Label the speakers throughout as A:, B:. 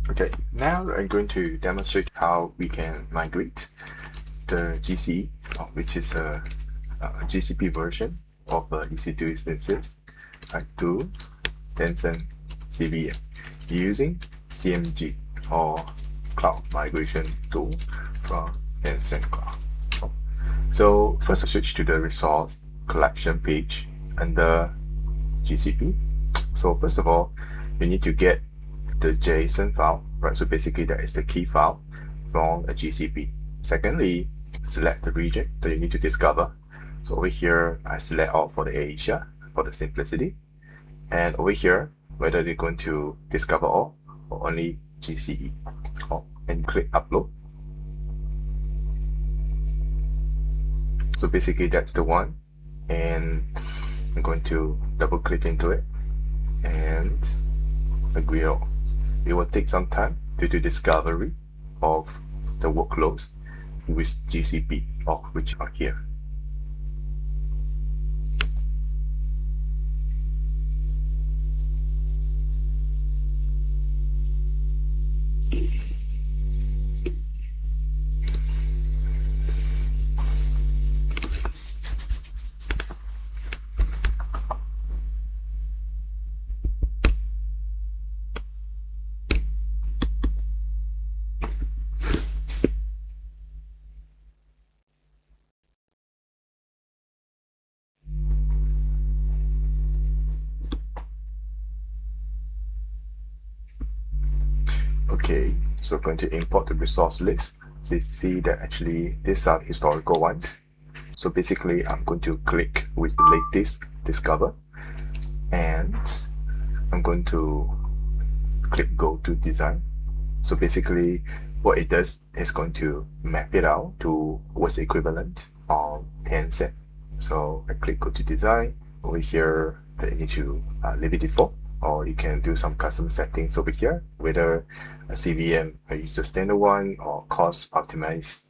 A: Okay, now I'm going to demonstrate how we can migrate the GC, which is a GCP version of EC2 instances, to Tencent CVM using CMG or Cloud Migration Tool from Tencent Cloud. So first, switch to the resource collection page under GCP. So first of all, you need to get the JSON file, right? So basically that is the key file from a GCP. Secondly, select the region that you need to discover. So over here, I select all for the Asia for the simplicity. And over here, whether you're going to discover all or only GCE. And click upload. So basically that's the one. And I'm going to double click into it and agree all. It will take some time due to discovery of the workloads with GCP, which are here. Okay, so I'm going to import the resource list. So you see that actually these are historical ones. So basically I'm going to click with the latest discover and I'm going to click go to design. So basically what it does is going to map it out to what's equivalent of Tencent. So I click go to design. Over here that you need to leave it default, or you can do some custom settings over here, whether a CVM I use the standard one or cost optimized.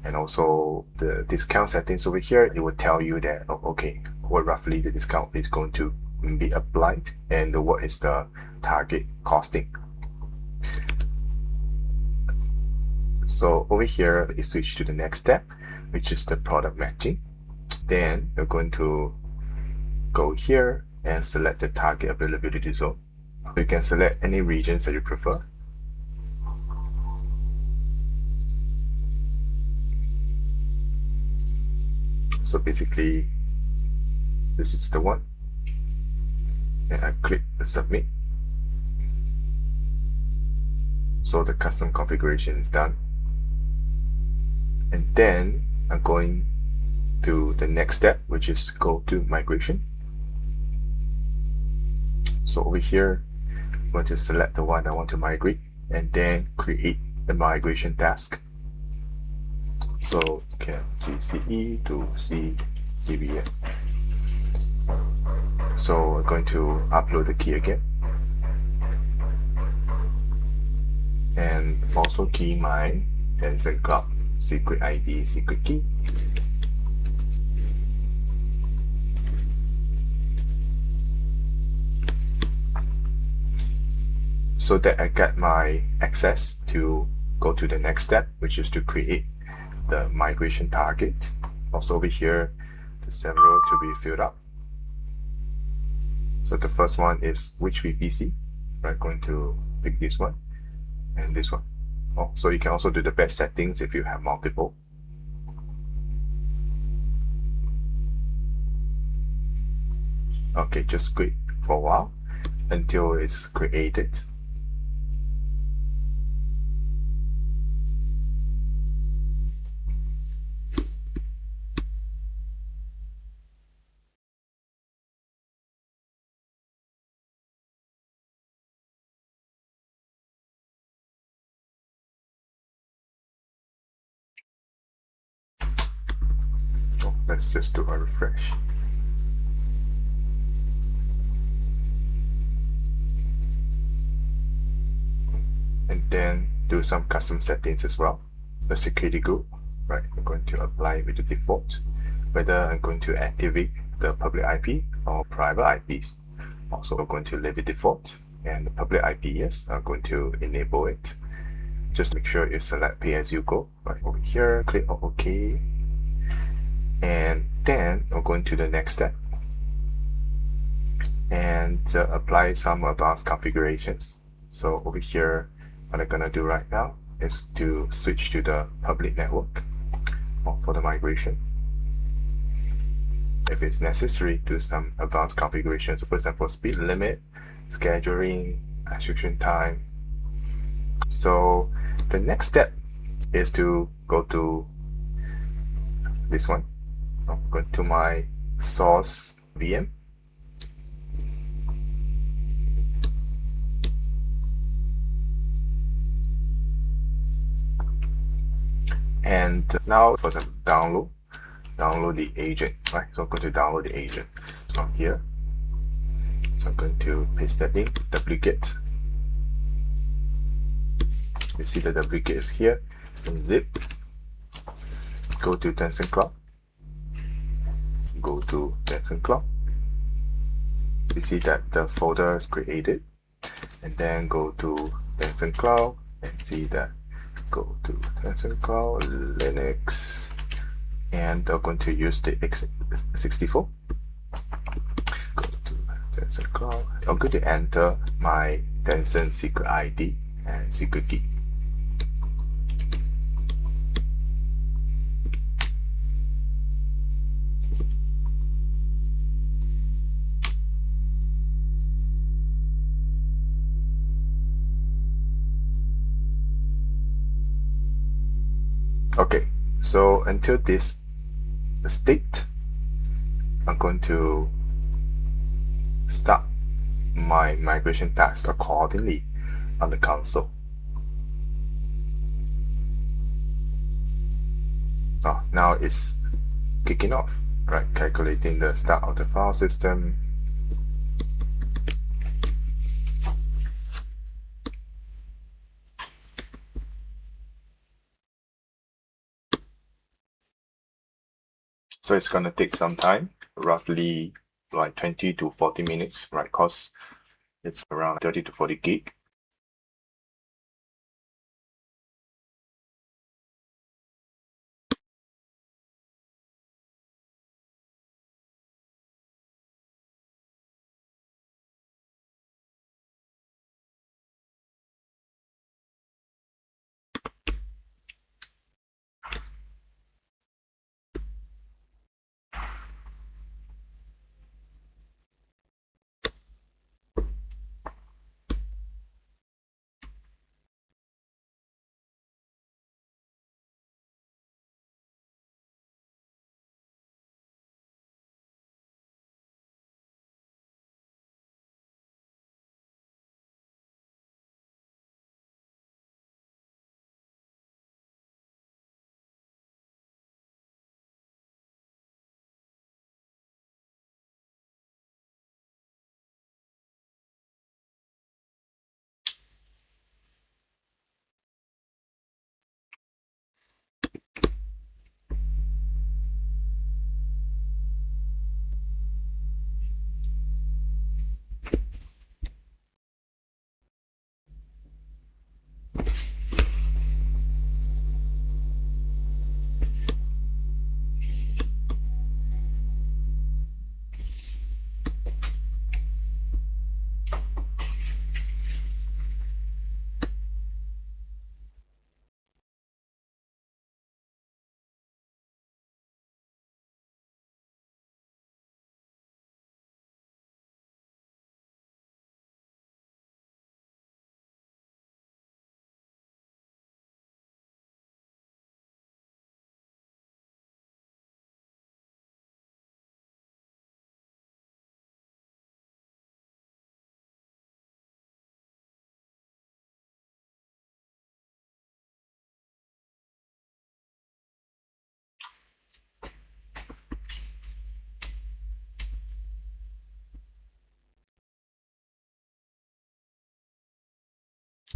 A: And also the discount settings over here, it will tell you that okay, what roughly the discount is going to be applied and what is the target costing. So over here, it switch to the next step, which is the product matching. Then you're going to go here and select the target availability zone. You can select any regions that you prefer. So basically, this is the one. And I click the submit. So the custom configuration is done. And then I'm going to the next step, which is go to migration. So over here, I'm going to select the one I want to migrate and then create the migration task. So GCE to CVM. So I'm going to upload the key again. And also key my Tencent Cloud secret ID, secret key. So that I get my access to go to the next step, which is to create the migration target. Also over here, the several to be filled up. So the first one is which VPC. I'm going to pick this one and this one. So you can also do the best settings if you have multiple. Okay, just wait for a while until it's created. Let's just do a refresh. And then do some custom settings as well. The security group, right? I'm going to apply with the default, whether I'm going to activate the public IP or private IPs. Also, I'm going to leave it default and the public IP, yes, I'm going to enable it. Just make sure you select pay as you go right over here, click on OK, and then I'm going to the next step and apply some advanced configurations. So over here, what I'm gonna do right now is to switch to the public network for the migration. If it's necessary, do some advanced configurations, for example, speed limit, scheduling, execution time. So the next step is to go to this one. I'm going to my source VM. And now for the download the agent, right? So I'm going to download the agent from here. So I'm going to paste that in, duplicate. You see the duplicate is here, in zip. Go to Tencent Cloud. Go to Tencent Cloud. You see that the folder is created. And then go to Tencent Cloud and see that. Go to Tencent Cloud, Linux. And I'm going to use the x64. Go to Tencent Cloud. I'm going to enter my Tencent secret ID and secret key. Okay, so until this state, I'm going to start my migration task accordingly on the console. Now it's kicking off, right? Calculating the start of the file system. So it's gonna take some time, roughly like 20 to 40 minutes, right? Because it's around 30 to 40 gig.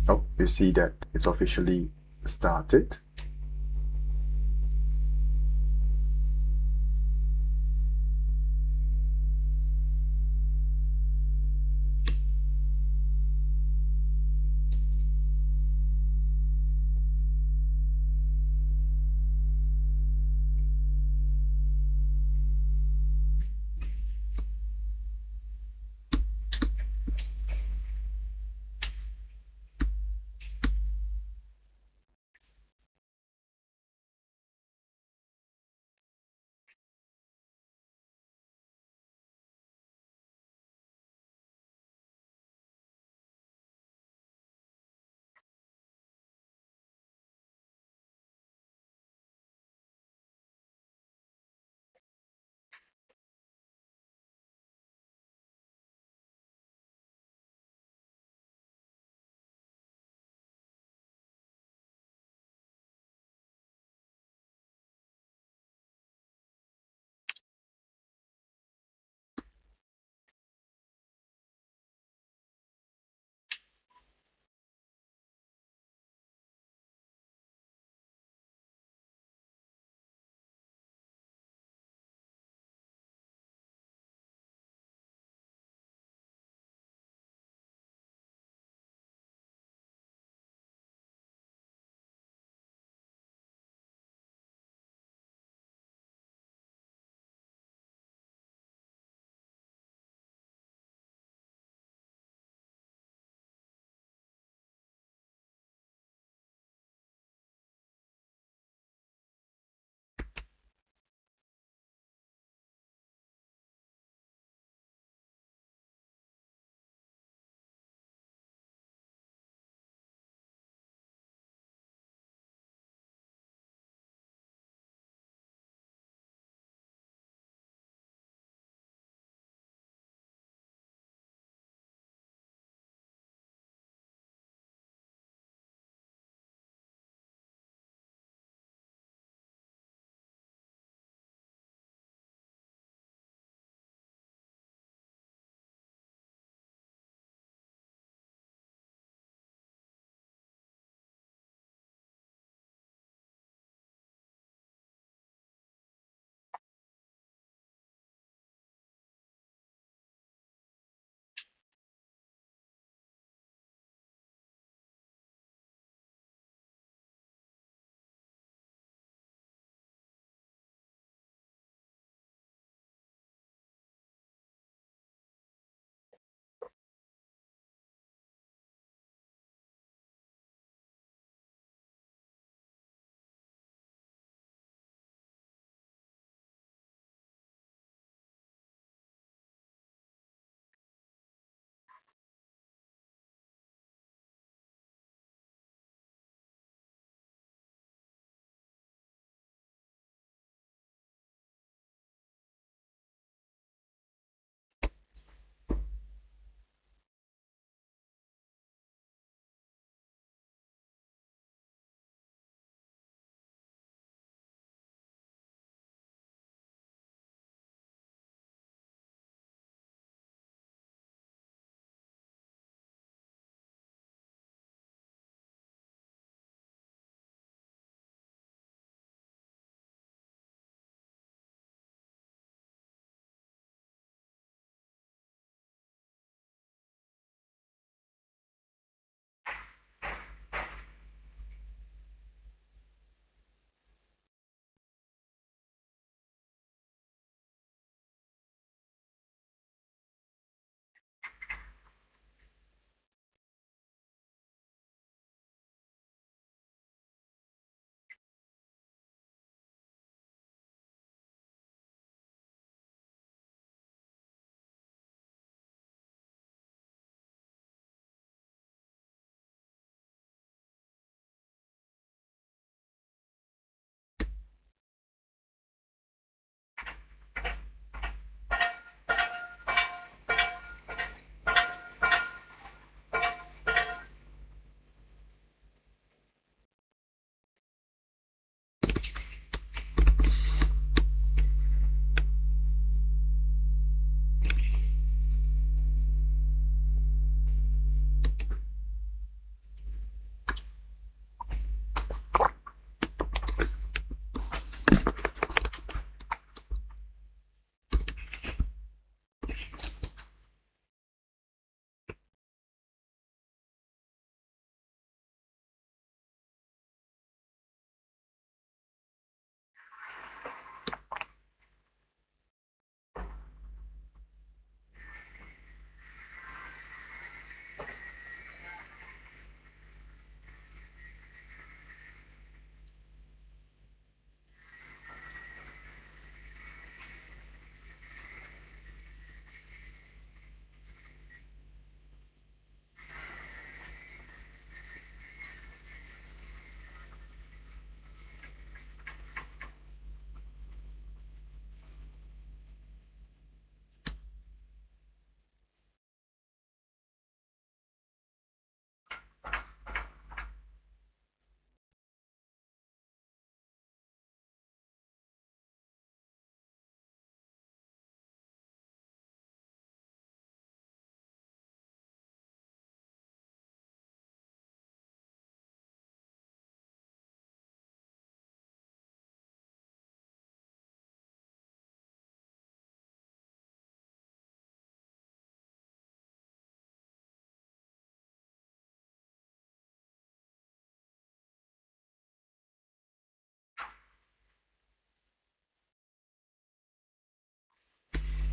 A: Oh, you see that it's officially started.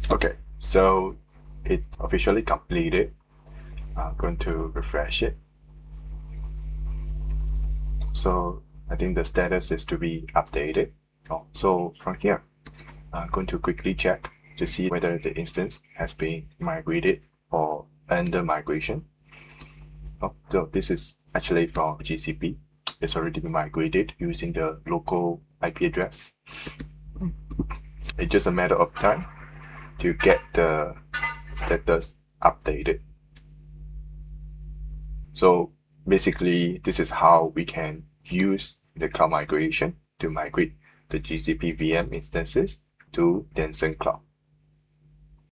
A: Okay, so it officially completed. I'm going to refresh it. So I think the status is to be updated. So from here, I'm going to quickly check to see whether the instance has been migrated or under migration. So this is actually from GCP. It's already been migrated using the local IP address. It's just a matter of time to get the status updated. So basically, this is how we can use the cloud migration to migrate the GCP VM instances to Tencent Cloud.